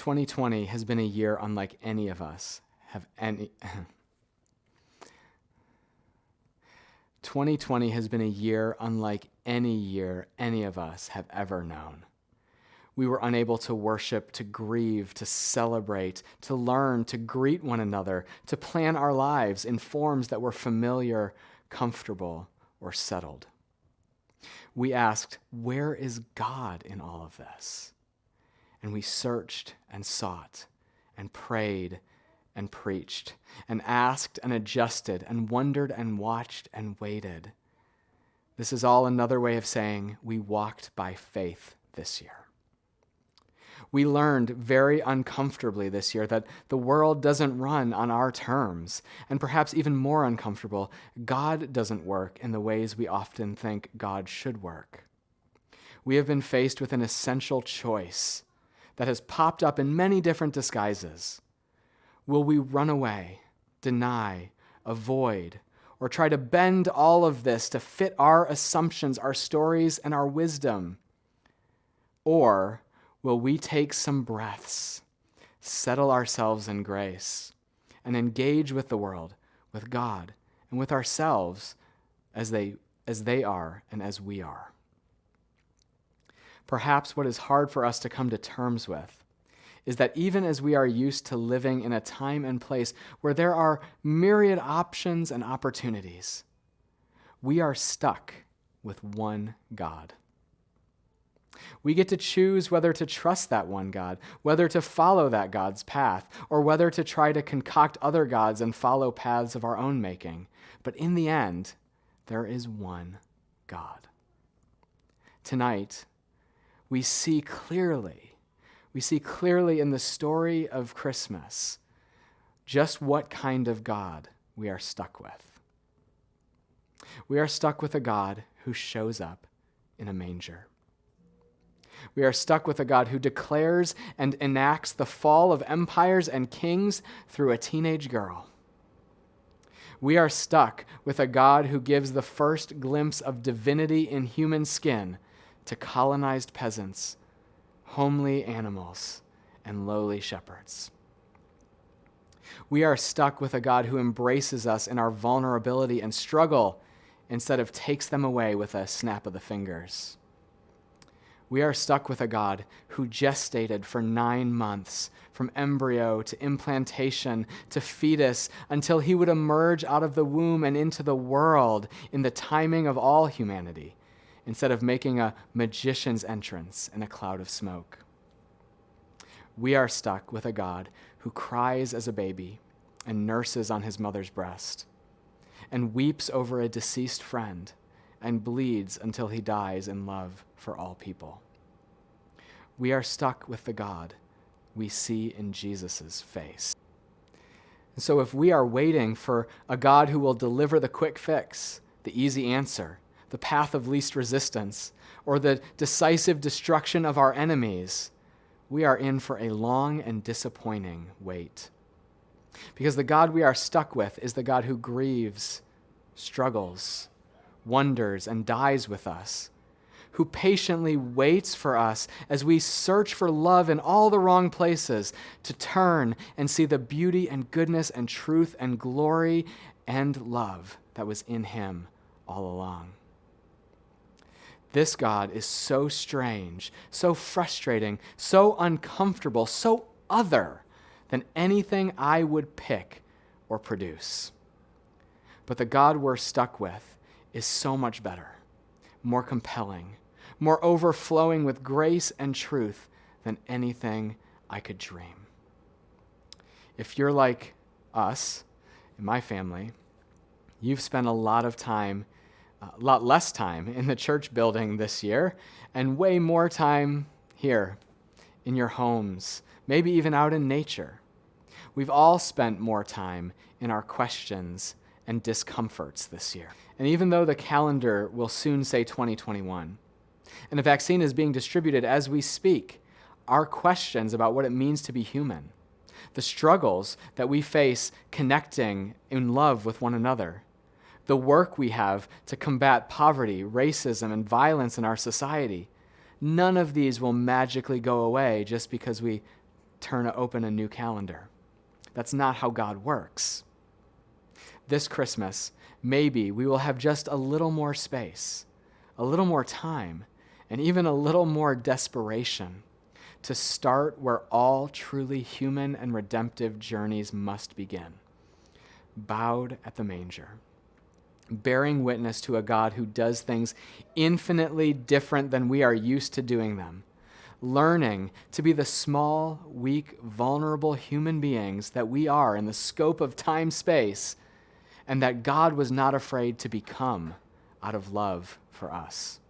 2020 has been a year unlike any of us have any 2020 has been a year unlike any year any of us have ever known. We were unable to worship, to grieve, to celebrate, to learn, to greet one another, to plan our lives in forms that were familiar, comfortable, or settled. We asked, where is God in all of this? And we searched and sought and prayed and preached and asked and adjusted and wondered and watched and waited. This is all another way of saying we walked by faith this year. We learned very uncomfortably this year that the world doesn't run on our terms, and perhaps even more uncomfortable, God doesn't work in the ways we often think God should work. We have been faced with an essential choice that has popped up in many different disguises. Will we run away, deny, avoid, or try to bend all of this to fit our assumptions, our stories, and our wisdom? Or will we take some breaths, settle ourselves in grace, and engage with the world, with God, and with ourselves as they are and as we are? Perhaps what is hard for us to come to terms with is that even as we are used to living in a time and place where there are myriad options and opportunities, we are stuck with one God. We get to choose whether to trust that one God, whether to follow that God's path, or whether to try to concoct other gods and follow paths of our own making. But in the end, there is one God. Tonight, we see clearly in the story of Christmas just what kind of God we are stuck with. We are stuck with a God who shows up in a manger. We are stuck with a God who declares and enacts the fall of empires and kings through a teenage girl. We are stuck with a God who gives the first glimpse of divinity in human skin to colonized peasants, homely animals, and lowly shepherds. We are stuck with a God who embraces us in our vulnerability and struggle instead of takes them away with a snap of the fingers. We are stuck with a God who gestated for 9 months, from embryo to implantation to fetus, until he would emerge out of the womb and into the world in the timing of all humanity, instead of making a magician's entrance in a cloud of smoke. We are stuck with a God who cries as a baby and nurses on his mother's breast, and weeps over a deceased friend, and bleeds until he dies in love for all people. We are stuck with the God we see in Jesus' face. And so if we are waiting for a God who will deliver the quick fix, the easy answer, the path of least resistance, or the decisive destruction of our enemies, we are in for a long and disappointing wait. Because the God we are stuck with is the God who grieves, struggles, wonders, and dies with us, who patiently waits for us as we search for love in all the wrong places, to turn and see the beauty and goodness and truth and glory and love that was in him all along. This God is so strange, so frustrating, so uncomfortable, so other than anything I would pick or produce. But the God we're stuck with is so much better, more compelling, more overflowing with grace and truth than anything I could dream. If you're like us, in my family, you've spent a lot less time in the church building this year, and way more time here in your homes, maybe even out in nature. We've all spent more time in our questions and discomforts this year. And even though the calendar will soon say 2021, and a vaccine is being distributed as we speak, our questions about what it means to be human, the struggles that we face connecting in love with one another, the work we have to combat poverty, racism, and violence in our society, none of these will magically go away just because we open a new calendar. That's not how God works. This Christmas, maybe we will have just a little more space, a little more time, and even a little more desperation to start where all truly human and redemptive journeys must begin, bowed at the manger, bearing witness to a God who does things infinitely different than we are used to doing them, learning to be the small, weak, vulnerable human beings that we are in the scope of time-space, and that God was not afraid to become out of love for us.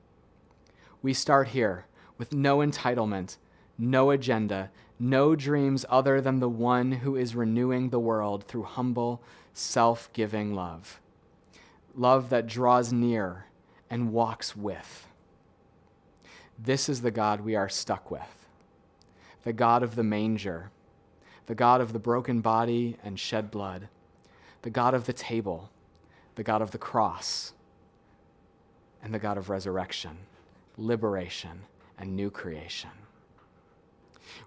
We start here with no entitlement, no agenda, no dreams other than the one who is renewing the world through humble, self-giving love. Love that draws near and walks with. This is the God we are stuck with. The God of the manger, the God of the broken body and shed blood, the God of the table, the God of the cross, and the God of resurrection, liberation, and new creation.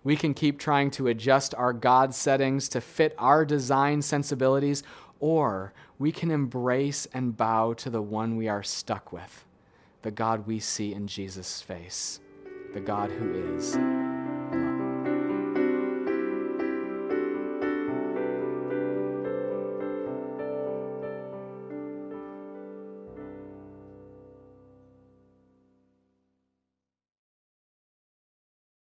We can keep trying to adjust our God settings to fit our design sensibilities, or we can embrace and bow to the one we are stuck with, the God we see in Jesus' face, the God who is